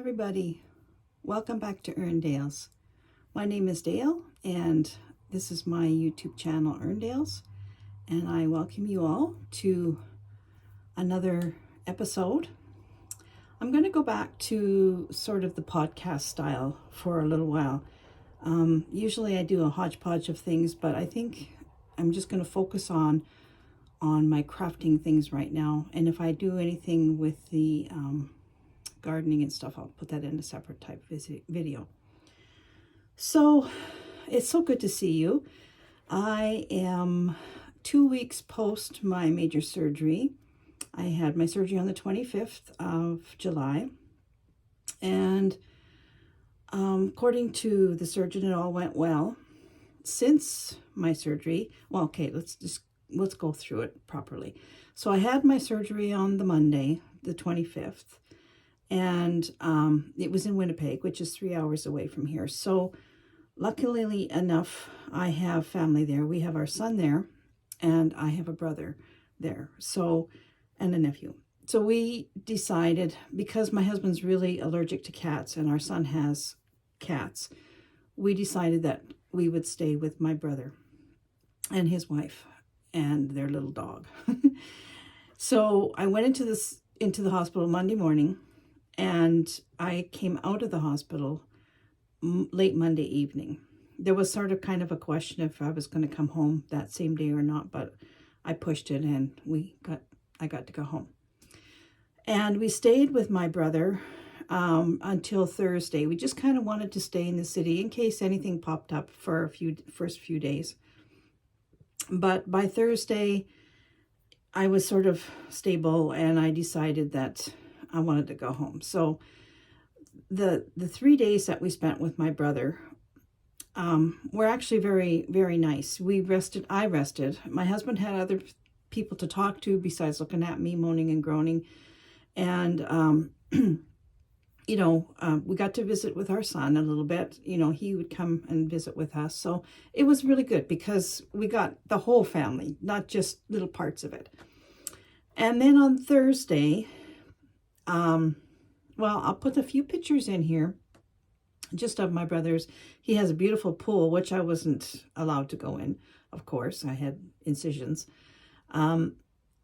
everybody. Welcome back to Erndales. My name is Dale and this is my YouTube channel Erndales, and I welcome you all to another episode. I'm going to go back to sort of the podcast style for a little while. Usually I do a hodgepodge of things, but I think I'm just going to focus on my crafting things right now, and if I do anything with the gardening and stuff, I'll put that in a separate type video. So it's so good to see you. I am 2 weeks post my major surgery. I had my surgery on the 25th of July, and according to the surgeon, it all went well. Since my surgery, well, okay, let's go through it properly. So I had my surgery on the Monday, the 25th, and it was in Winnipeg, which is 3 hours away from here. So luckily enough, I have family there. We have our son there, and I have a brother there, so, and a nephew. So we decided, because my husband's really allergic to cats and our son has cats, we decided that we would stay with my brother and his wife and their little dog. So I went into the hospital Monday morning, and I came out of the hospital late Monday evening. There was sort of kind of a question if I was going to come home that same day or not, but I pushed it and I got to go home. And we stayed with my brother until Thursday. We just kind of wanted to stay in the city in case anything popped up for first few days. But by Thursday, I was sort of stable, and I decided that I wanted to go home. So the 3 days that we spent with my brother were actually very, very nice. I rested. My husband had other people to talk to besides looking at me moaning and groaning. And, we got to visit with our son a little bit. He would come and visit with us. So it was really good because we got the whole family, not just little parts of it. And then on Thursday, well, I'll put a few pictures in here just of my brother's. He has a beautiful pool, which I wasn't allowed to go in, of course. I had incisions.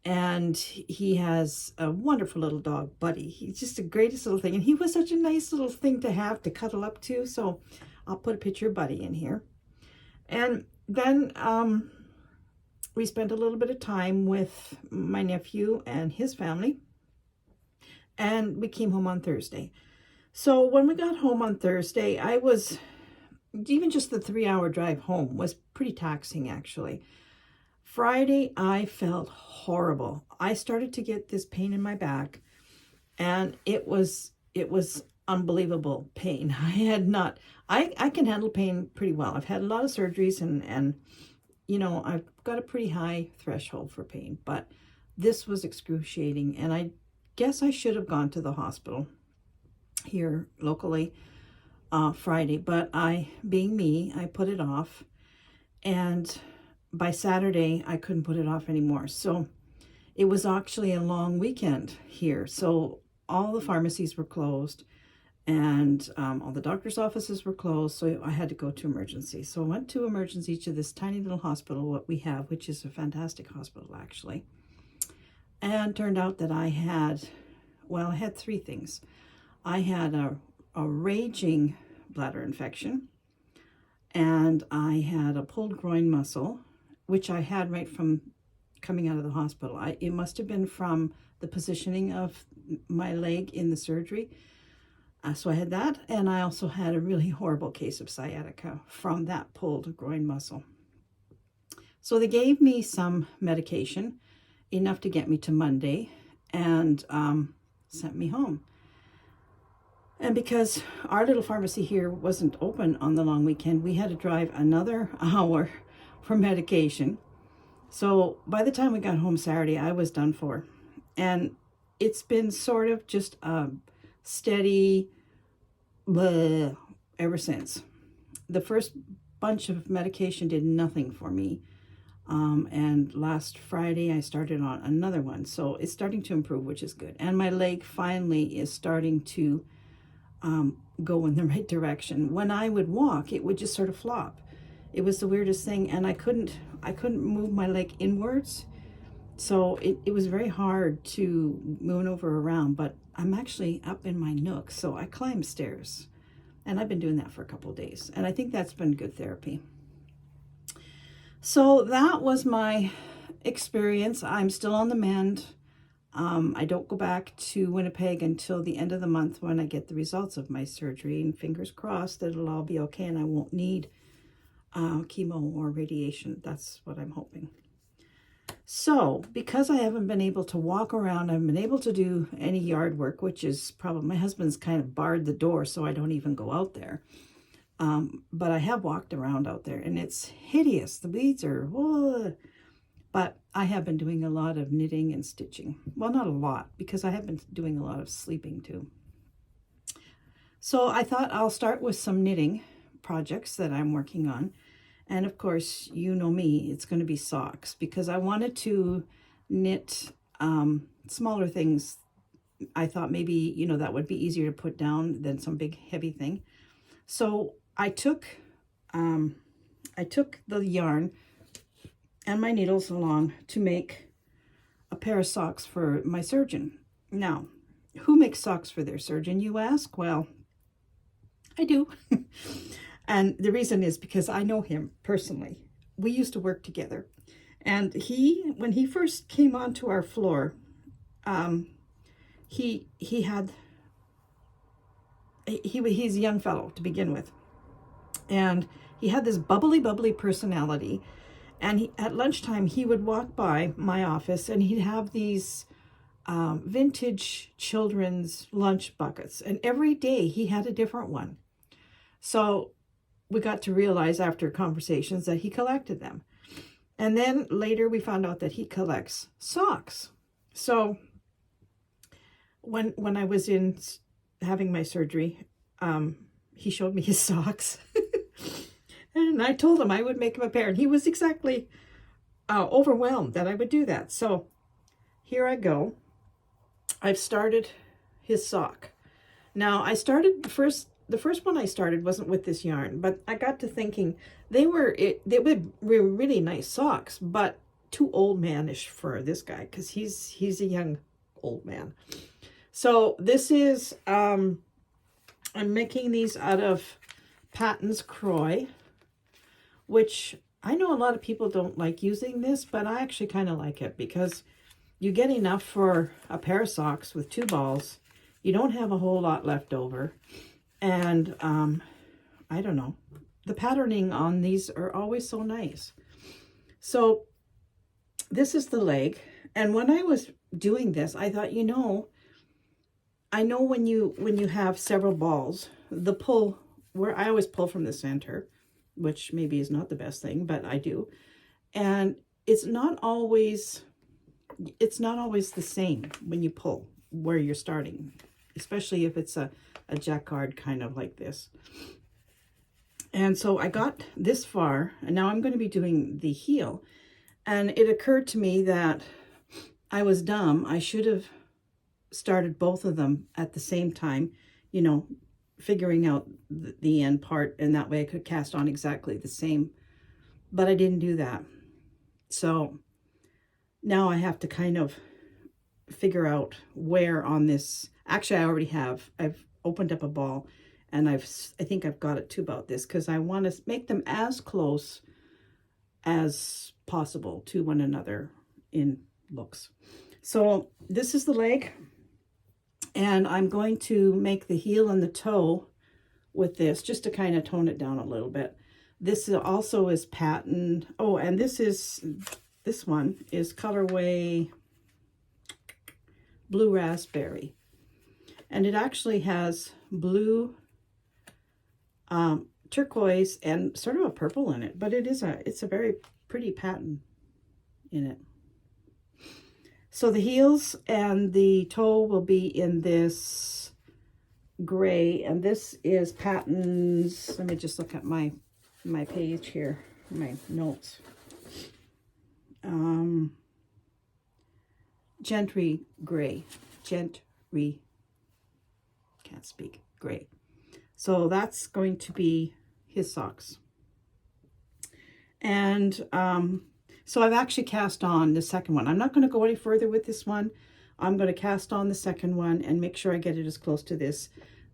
And he has a wonderful little dog, Buddy. He's just the greatest little thing. And he was such a nice little thing to have to cuddle up to. So I'll put a picture of Buddy in here. And then we spent a little bit of time with my nephew and his family. And we came home on Thursday. So when we got home on Thursday, even just the 3-hour drive home was pretty taxing, actually. Friday, I felt horrible. I started to get this pain in my back, and it was unbelievable pain. I can handle pain pretty well. I've had a lot of surgeries, and I've got a pretty high threshold for pain, but this was excruciating, and I guess I should have gone to the hospital here locally Friday, but being me, I put it off, and by Saturday, I couldn't put it off anymore. So it was actually a long weekend here. So all the pharmacies were closed, and all the doctor's offices were closed. So I had to go to emergency. So I went to emergency to this tiny little hospital, what we have, which is a fantastic hospital, actually. And turned out that I had 3 things. I had a raging bladder infection, and I had a pulled groin muscle, which I had right from coming out of the hospital. It must have been from the positioning of my leg in the surgery. So I had that, and I also had a really horrible case of sciatica from that pulled groin muscle. So they gave me some medication, enough to get me to Monday, and sent me home. And because our little pharmacy here wasn't open on the long weekend, we had to drive another hour for medication. So by the time we got home Saturday, I was done for. And it's been sort of just a steady blah ever since. The first bunch of medication did nothing for me. And last Friday, I started on another one. So it's starting to improve, which is good. And my leg finally is starting to go in the right direction. When I would walk, it would just sort of flop. It was the weirdest thing, and I couldn't move my leg inwards. So it was very hard to maneuver around, but I'm actually up in my nook, so I climb stairs. And I've been doing that for a couple of days, and I think that's been good therapy. So that was my experience. I'm still on the mend. I don't go back to Winnipeg until the end of the month when I get the results of my surgery, and fingers crossed that it'll all be okay and I won't need chemo or radiation. That's what I'm hoping. So because I haven't been able to walk around, I haven't been able to do any yard work, which is probably, my husband's kind of barred the door so I don't even go out there. But I have walked around out there and it's hideous. The weeds are, whoa. But I have been doing a lot of knitting and stitching. Well, not a lot, because I have been doing a lot of sleeping too. So I thought I'll start with some knitting projects that I'm working on. And of course, you know me, it's going to be socks, because I wanted to knit smaller things. I thought maybe, you know, that would be easier to put down than some big heavy thing. So I took the yarn and my needles along to make a pair of socks for my surgeon. Now, who makes socks for their surgeon, you ask? Well, I do. And the reason is because I know him personally. We used to work together. And when he first came onto our floor, he's a young fellow to begin with. And he had this bubbly personality. And at lunchtime, he would walk by my office and he'd have these vintage children's lunch buckets. And every day he had a different one. So we got to realize after conversations that he collected them. And then later we found out that he collects socks. So when I was in having my surgery, he showed me his socks. And I told him I would make him a pair. And he was exactly overwhelmed that I would do that. So here I go. I've started his sock. Now I started the first one I started wasn't with this yarn, but I got to thinking they were really nice socks, but too old manish for this guy, because he's a young old man. So this is I'm making these out of Patton's Croy, which I know a lot of people don't like using this, but I actually kind of like it because you get enough for a pair of socks with 2 balls. You don't have a whole lot left over. And I don't know, the patterning on these are always so nice. So this is the leg. And when I was doing this, I thought, you know, I know when you have several balls, the pull, where I always pull from the center, which maybe is not the best thing, but I do. And it's not always the same when you pull where you're starting, especially if it's a jacquard kind of like this. And so I got this far, and now I'm going to be doing the heel. And it occurred to me that I was dumb. I should have started both of them at the same time, you know, figuring out the end part, and that way I could cast on exactly the same. But I didn't do that. So now I have to kind of figure out where on this. Actually, I already have. I've opened up a ball, and I think I've got it to about this, because I want to make them as close as possible to one another in looks. So this is the leg, and I'm going to make the heel and the toe with this just to kind of tone it down a little bit. This also is patterned. Oh, and this one is colorway Blue Raspberry. And it actually has blue, turquoise, and sort of a purple in it. But it's a very pretty pattern in it. So the heels and the toe will be in this gray. And this is Patton's. Let me just look at my page here, my notes. Gentry gray. Gentry. Okay. can't speak, gray. So that's going to be his socks. And so I've actually cast on the second one. I'm not going to go any further with this one. I'm going to cast on the second one and make sure I get it as close to this.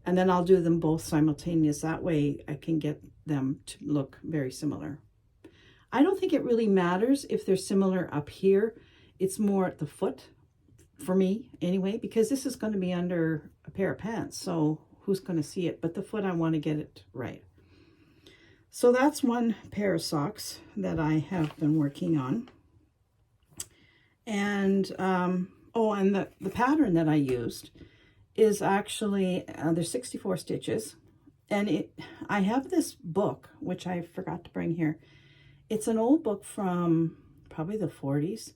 And then I'll do them both simultaneous. That way I can get them to look very similar. I don't think it really matters if they're similar up here. It's more at the foot for me anyway, because this is going to be under a pair of pants. So who's going to see it? But the foot, I want to get it right. So that's one pair of socks that I have been working on. And, oh, and the pattern that I used is actually, there's 64 stitches. And I have this book, which I forgot to bring here. It's an old book from probably the 40s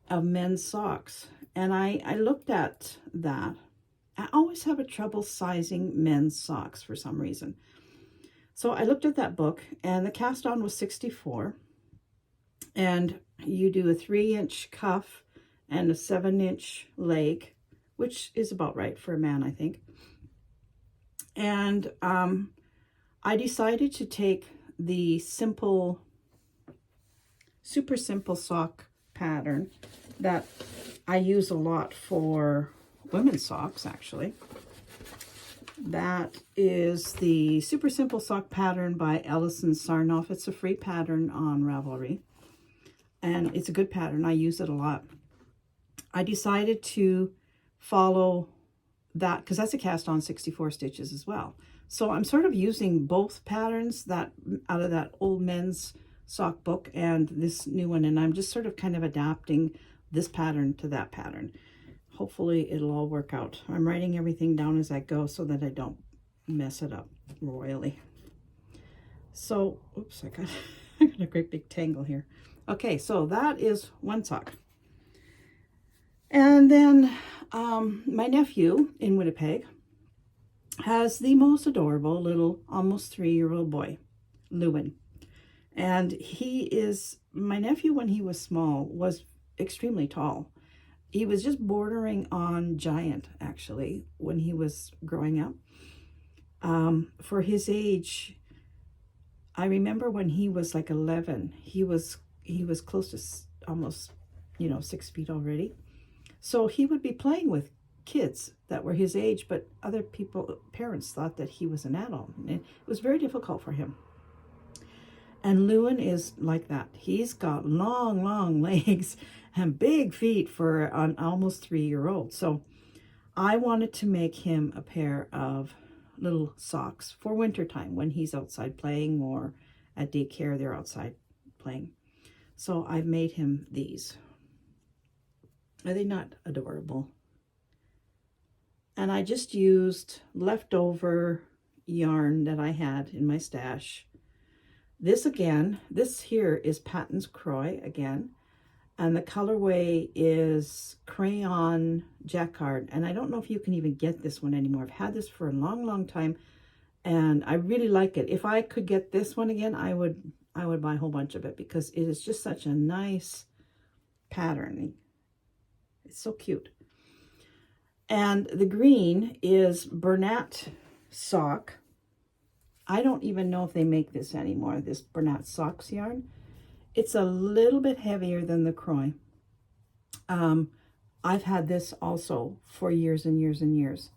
of men's socks. And I looked at that. I always have a trouble sizing men's socks for some reason. So I looked at that book, and the cast on was 64. And you do a 3-inch cuff and a 7-inch leg, which is about right for a man, I think. And I decided to take the super simple sock pattern that I use a lot for women's socks, actually. That is the Super Simple Sock Pattern by Allison Sarnoff. It's a free pattern on Ravelry. And it's a good pattern. I use it a lot. I decided to follow that because that's a cast on 64 stitches as well. So I'm sort of using both patterns that out of that old men's sock book and this new one. And I'm just sort of kind of adapting this pattern to that pattern. Hopefully it'll all work out. I'm writing everything down as I go so that I don't mess it up royally. So, oops, I got a great big tangle here. Okay, so that is one sock. And then my nephew in Winnipeg has the most adorable little almost 3-year-old boy, Lewin. And my nephew when he was small was extremely tall. He was just bordering on giant, actually, when he was growing up. For his age, I remember when he was like 11, he was close to almost, 6 feet already. So he would be playing with kids that were his age, but other parents thought that he was an adult. And it was very difficult for him. And Lewin is like that. He's got long, long legs and big feet for an almost 3-year-old. So I wanted to make him a pair of little socks for wintertime when he's outside playing, or at daycare they're outside playing. So I've made him these. Are they not adorable? And I just used leftover yarn that I had in my stash. This here is Patton's Croy again. And the colorway is Crayon Jacquard. And I don't know if you can even get this one anymore. I've had this for a long, long time. And I really like it. If I could get this one again, I would buy a whole bunch of it, because it is just such a nice pattern. It's so cute. And the green is Bernat sock. I don't even know if they make this anymore, this Bernat socks yarn. It's a little bit heavier than the Croy. I've had this also for years and years and years.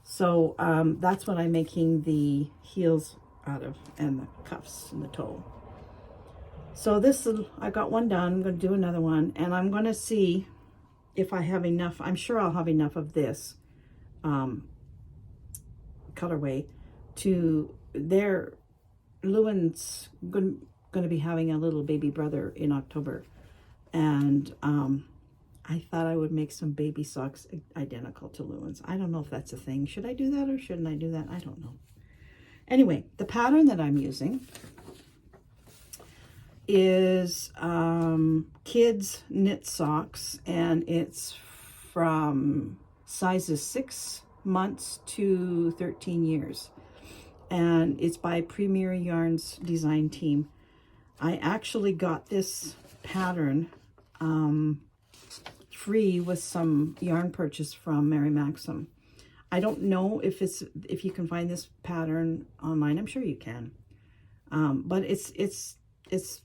So that's what I'm making the heels out of, and the cuffs and the toe. So I got one done. I'm going to do another one, and I'm going to see if I have enough. I'm sure I'll have enough of this colorway to Lewin's going to be having a little baby brother in October, and I thought I would make some baby socks identical to Lewin's. I don't know if that's a thing. Should I do that or shouldn't I do that? I don't know. Anyway, the pattern that I'm using is kids knit socks, and it's from sizes 6 months to 13 years. And it's by PremierYarns Design team. I actually got this pattern free with some yarn purchase from Mary Maxim. I don't know if you can find this pattern online. I'm sure you can. But it's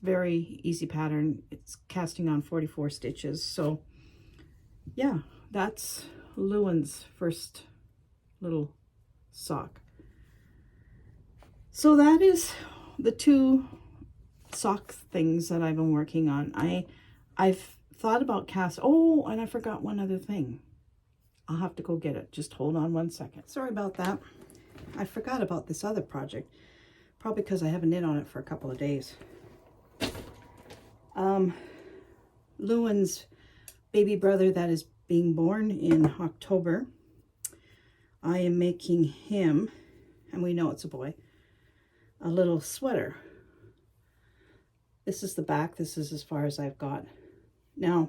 very easy pattern. It's casting on 44 stitches. So yeah, that's Lewin's first little sock. So that is the 2 sock things that I've been working on. I've thought about oh, and I forgot one other thing. I'll have to go get it. Just hold on 1 second. Sorry about that. I forgot about this other project. Probably because I haven't knit on it for a couple of days. Lewin's baby brother that is being born in October. I am making him, and we know it's a boy, a little sweater. This is the back. This is as far as I've got. Now,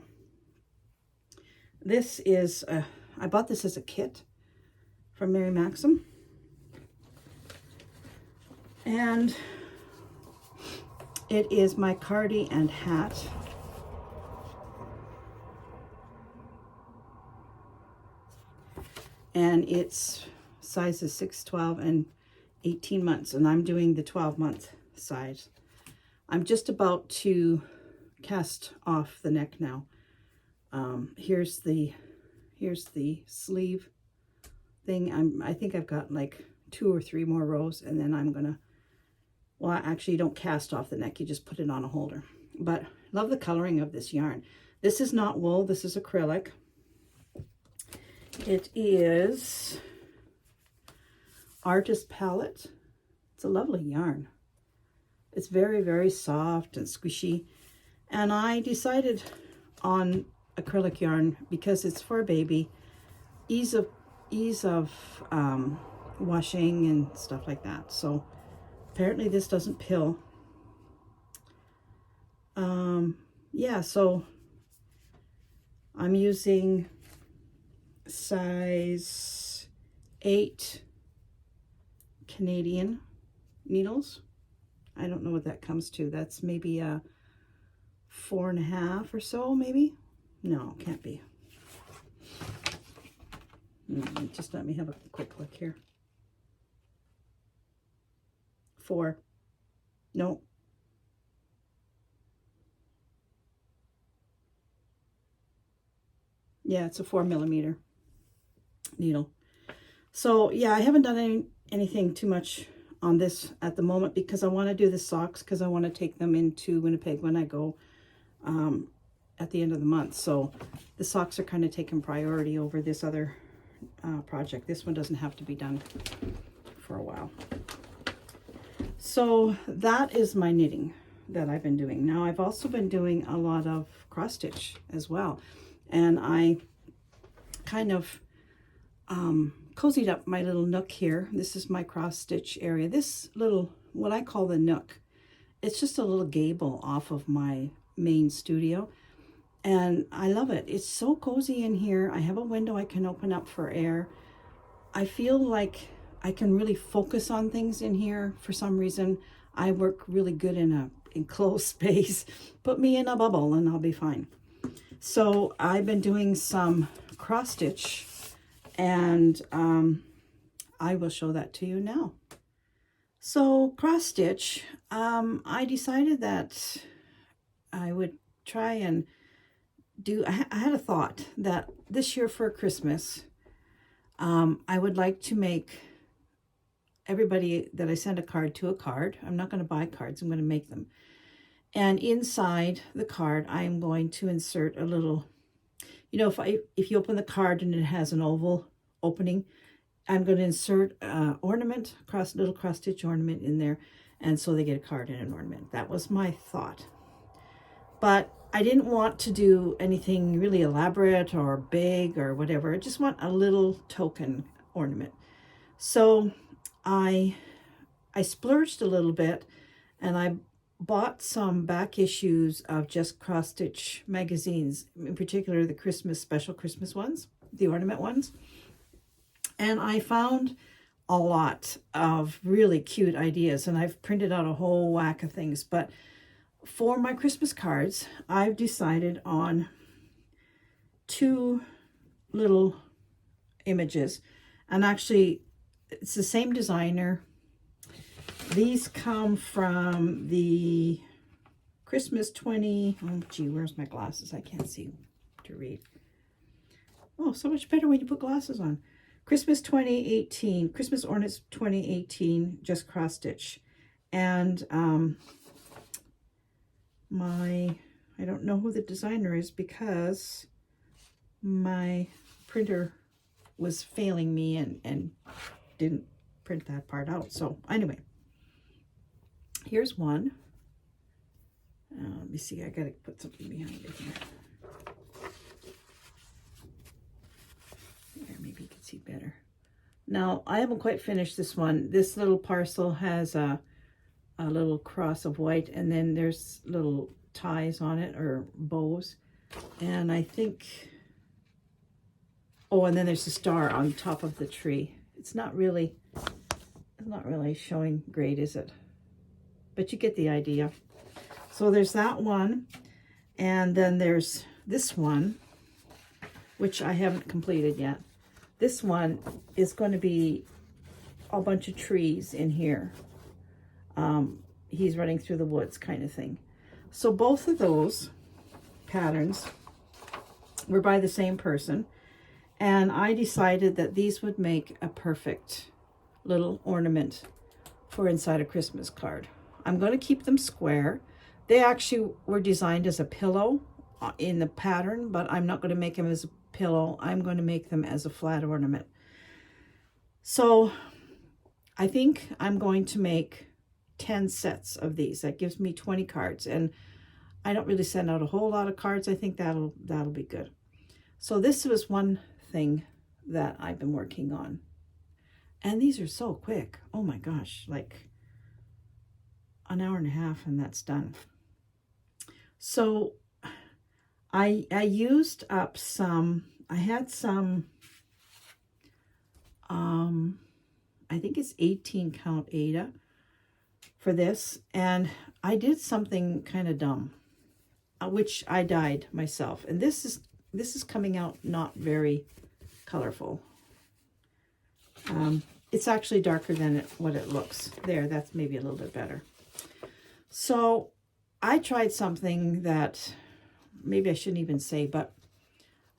this is, I bought this as a kit from Mary Maxim. And it is my Cardigan Hat. And it's sizes 6, 12, and 18 months. And I'm doing the 12-month size. I'm just about to cast off the neck now. Here's the sleeve thing. I think I've got like 2 or 3 more rows, and then I'm gonna, well, actually you don't cast off the neck, you just put it on a holder. But love the coloring of this yarn. This is not wool, this is acrylic. It is Artist Palette. It's a lovely yarn. It's very, very soft and squishy. And I decided on acrylic yarn because it's for a baby. Ease of washing and stuff like that. So apparently this doesn't pill. Yeah, so I'm using size 8 Canadian needles. I don't know what that comes to. That's maybe a 4.5 or so, maybe. No, can't be. Just let me have a quick look here. 4. No. Yeah, it's a 4mm needle. So yeah, I haven't done anything too much on this at the moment because I want to do the socks because I want to take them into Winnipeg when I go at the end of the month. So the socks are kind of taking priority over this other project. This one doesn't have to be done for a while. So that is my knitting that I've been doing. Now I've also been doing a lot of cross stitch as well. And I kind of cozied up my little nook here. This is my cross stitch area. This little, what I call the nook, it's just a little gable off of my main studio. And I love it. It's so cozy in here. I have a window I can open up for air. I feel like I can really focus on things in here. For some reason, I work really good in a enclosed space. Put me in a bubble and I'll be fine. So I've been doing some cross stitch, and I will show that to you now. So cross stitch, I decided that I would try and do, I had a thought that this year for Christmas, I would like to make everybody that I send a card to a card. I'm not going to buy cards, I'm going to make them. And inside the card, I'm going to insert a little, you know, if you open the card and it has an oval opening, I'm going to insert an ornament, little cross stitch ornament in there. And so they get a card and an ornament. That was my thought. But I didn't want to do anything really elaborate or big or whatever. I just want a little token ornament. So I splurged a little bit, and I bought some back issues of Just CrossStitch magazines, in particular the Christmas special Christmas ones, the ornament ones. And I found a lot of really cute ideas, and I've printed out a whole whack of things. But for my Christmas cards, I've decided on 2 little images, And actually, it's the same designer. These come from the Christmas 20... Oh, gee, where's my glasses? I can't see to read. Oh, so much better when you put glasses on. Christmas 2018, Christmas Ornaments 2018, Just CrossStitch. And I don't know who the designer is because my printer was failing me and didn't print that part out. So anyway, here's one. Let me see, I gotta put something behind it here. There, maybe you can see better. Now, I haven't quite finished this one. This little parcel has a little cross of white, and then there's little ties on it, or bows. And I think, oh, and then there's a star on top of the tree. It's not really showing great, is it? But you get the idea. So there's that one, and then there's this one, which I haven't completed yet. This one is going to be a bunch of trees in here. He's running through the woods kind of thing. So both of those patterns were by the same person, and I decided that these would make a perfect little ornament for inside a Christmas card. I'm going to keep them square. They actually were designed as a pillow in the pattern, but I'm not going to make them as a pillow. I'm going to make them as a flat ornament. So I think I'm going to make 10 sets of these. That gives me 20 cards, and I don't really send out a whole lot of cards. I think that'll be good. So this was one thing that I've been working on, and these are so quick. Oh my gosh, like an hour and a half and that's done. So I used up some, I had some I think it's 18 count Ada for this, and I did something kind of dumb, which I dyed myself, and this is coming out not very colorful. It's actually darker than what it looks. There, that's maybe a little bit better. So I tried something that maybe I shouldn't even say, but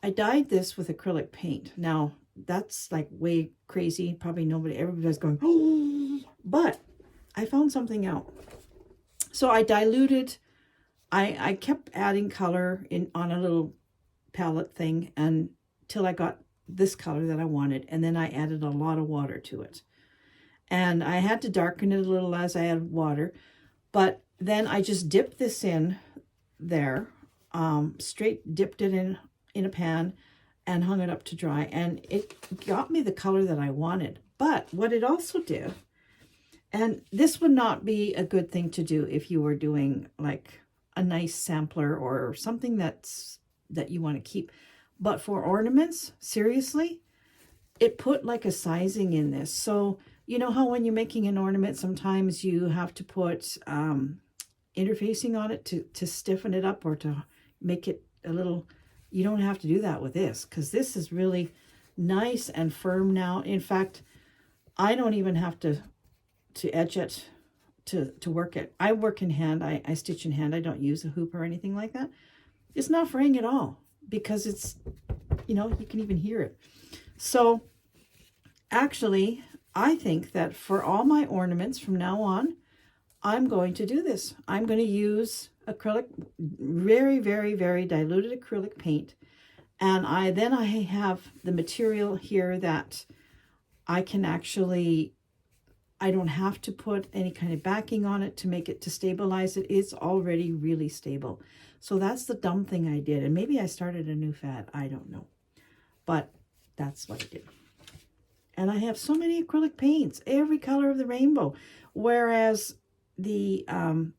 I dyed this with acrylic paint. Now, that's like way crazy. Probably everybody's going, oh, but I found something out. So I diluted, I kept adding color on a little palette thing until I got this color that I wanted, and then I added a lot of water to it. And I had to darken it a little as I added water, but then I just dipped this in there, straight dipped it in a pan and hung it up to dry, and it got me the color that I wanted. But what it also did, and this would not be a good thing to do if you were doing like a nice sampler or something that you want to keep, but for ornaments, seriously, it put like a sizing in this. So you know how when you're making an ornament, sometimes you have to put interfacing on it to stiffen it up or to make it a little. You don't have to do that with this, because this is really nice and firm now. In fact, I don't even have to edge it to work it. I work in hand. I stitch in hand. I don't use a hoop or anything like that. It's not fraying at all, because it's, you know, you can even hear it. So actually, I think that for all my ornaments from now on, I'm going to do this. I'm going to use acrylic, very, very, very diluted acrylic paint. And I have the material here that I can actually, I don't have to put any kind of backing on it to make it, to stabilize it. It's already really stable. So that's the dumb thing I did. And maybe I started a new fad. I don't know. But that's what I did. And I have so many acrylic paints, every color of the rainbow. Whereas the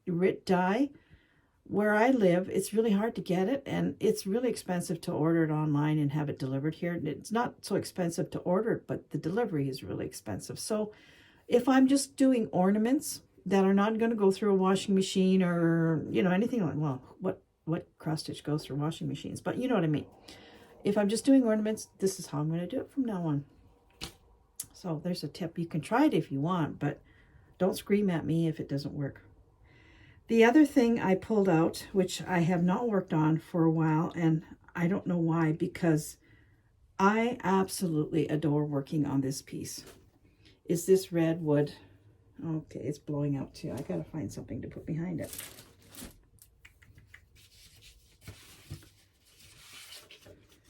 Rit dye, where I live, it's really hard to get it, and it's really expensive to order it online and have it delivered here. It's not so expensive to order it, but the delivery is really expensive. So if I'm just doing ornaments that are not going to go through a washing machine or, you know, anything like, well, what cross stitch goes through washing machines, but you know what I mean. If I'm just doing ornaments, this is how I'm going to do it from now on. So there's a tip. You can try it if you want, but don't scream at me if it doesn't work. The other thing I pulled out, which I have not worked on for a while, and I don't know why, because I absolutely adore working on this piece, is this red wood. Okay, it's blowing out too. I gotta find something to put behind it.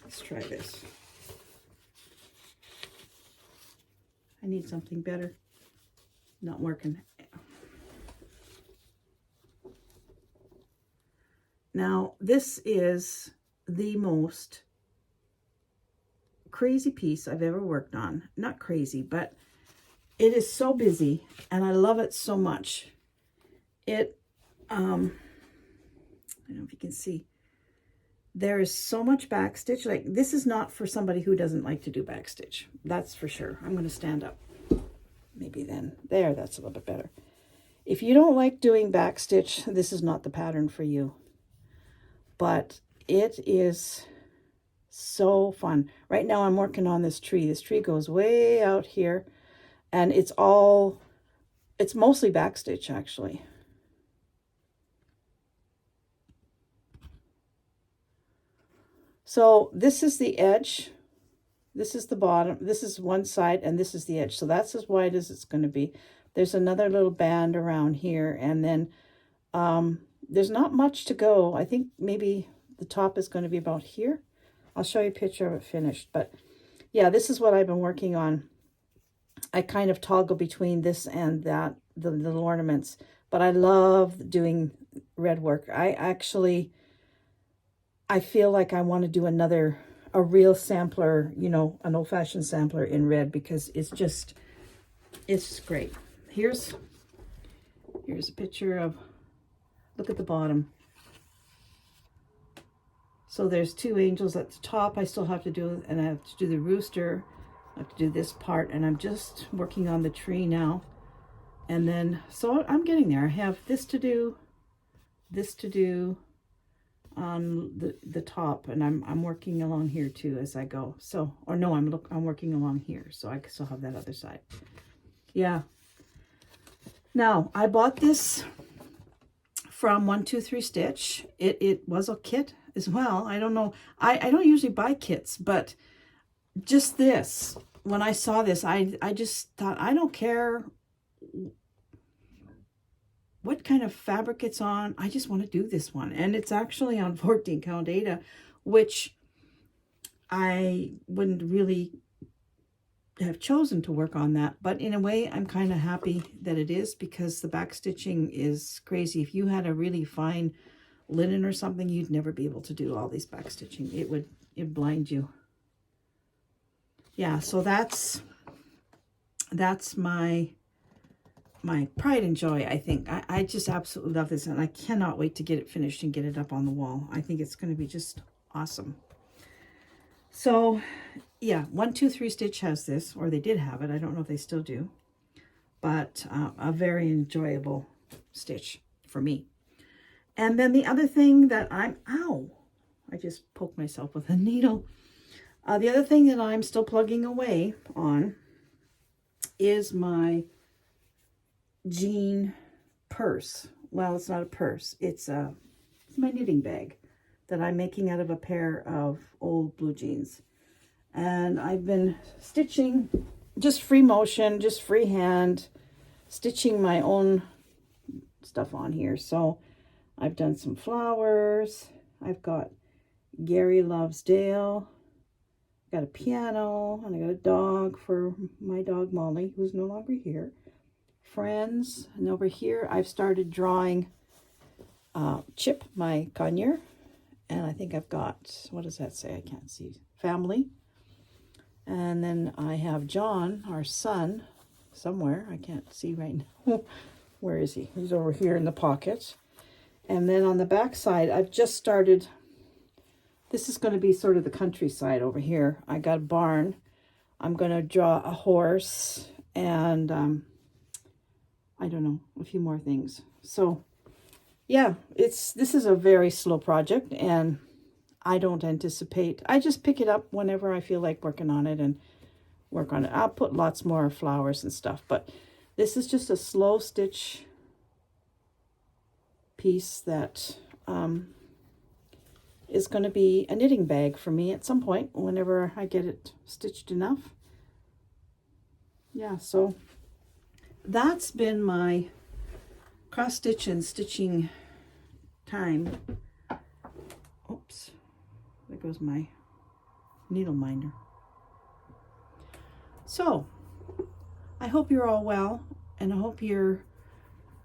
Let's try this. I need something better. Not working. Now, this is the most crazy piece I've ever worked on. Not crazy, but it is so busy, and I love it so much. It, I don't know if you can see, there is so much backstitch. Like, this is not for somebody who doesn't like to do backstitch. That's for sure. I'm going to stand up. Maybe then. There, that's a little bit better. If you don't like doing backstitch, this is not the pattern for you. But it is so fun. Right now I'm working on this tree. This tree goes way out here, and it's mostly backstitch actually. So this is the edge, this is the bottom, this is one side, and this is the edge. So that's as wide as it's going to be. There's another little band around here, and then there's not much to go. I think maybe the top is going to be about here. I'll show you a picture of it finished. But yeah, this is what I've been working on. I kind of toggle between this and that, the little ornaments. But I love doing red work. I feel like I want to do a real sampler, you know, an old-fashioned sampler in red, because it's just great. Here's a picture of, look at the bottom. So there's two angels at the top I still have to do, and I have to do the rooster. I have to do this part, and I'm just working on the tree now. And then, so I'm getting there. I have this to do on the top, and I'm working along here too as I go. So, or no, I'm working along here, so I still have that other side. Yeah. Now, I bought this from 1-2-3-Stitch. It was a kit as well. I don't know. I don't usually buy kits, but just this, when I saw this, I just thought, I don't care what kind of fabric it's on. I just want to do this one. And it's actually on 14 count Aida, which I wouldn't really have chosen to work on that, but in a way I'm kind of happy that it is, because the back stitching is crazy. If you had a really fine linen or something, you'd never be able to do all these back stitching. It'd blind you. Yeah, so that's my pride and joy, I think. I just absolutely love this, and I cannot wait to get it finished and get it up on the wall. I think it's going to be just awesome. So yeah, 1-2-3-Stitch has this, or they did have it. I don't know if they still do, but a very enjoyable stitch for me. And then the other thing that ow, I just poked myself with a needle. The other thing that I'm still plugging away on is my jean purse. Well, it's not a purse. It's my knitting bag that I'm making out of a pair of old blue jeans. And I've been stitching, just free motion, just freehand, stitching my own stuff on here. So I've done some flowers. I've got Gary Loves Dale. Got a piano, and I got a dog for my dog Molly, who's no longer here. Friends, and over here I've started drawing Chip, my conure, and I think I've got, what does that say? I can't see. Family. And then I have John, our son, somewhere. I can't see right now. Where is he? He's over here in the pocket. And then on the back side, I've just started. This is going to be sort of the countryside over here. I got a barn. I'm going to draw a horse and I don't know, a few more things. So yeah, this is a very slow project, and I don't anticipate. I just pick it up whenever I feel like working on it, and work on it. I'll put lots more flowers and stuff, but this is just a slow stitch piece that is going to be a knitting bag for me at some point whenever I get it stitched enough. Yeah, so that's been my cross stitch and stitching time. Oops, there goes my needle minder. So I hope you're all well, and I hope you're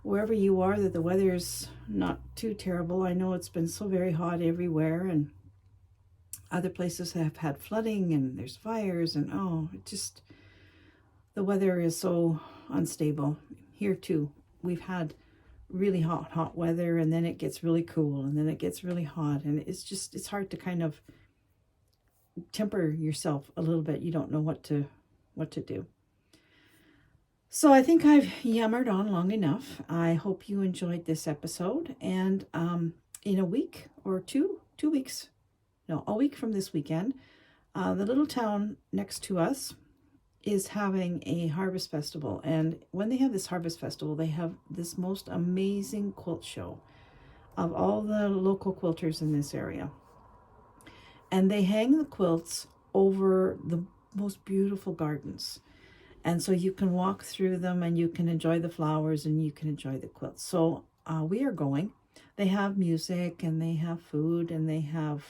wherever you are that the weather's not too terrible. I know it's been so very hot everywhere, and other places have had flooding and there's fires, and oh, it just, the weather is so unstable. Here too, we've had really hot weather, and then it gets really cool, and then it gets really hot, and it's hard to kind of temper yourself a little bit. You don't know what to do. So I think I've yammered on long enough. I hope you enjoyed this episode, and in a week or 2 weeks, no, a week from this weekend, the little town next to us is having a harvest festival. And when they have this harvest festival, they have this most amazing quilt show of all the local quilters in this area. And they hang the quilts over the most beautiful gardens. And so you can walk through them, and you can enjoy the flowers, and you can enjoy the quilts. So we are going. They have music, and they have food, and they have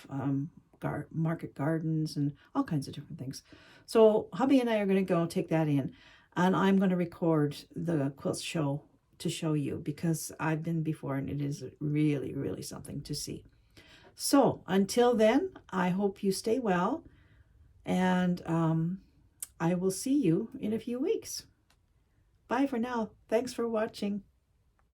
market gardens and all kinds of different things. So hubby and I are going to go take that in, and I'm going to record the quilt show to show you, because I've been before, and it is really, really something to see. So until then, I hope you stay well, and I will see you in a few weeks. Bye for now. Thanks for watching.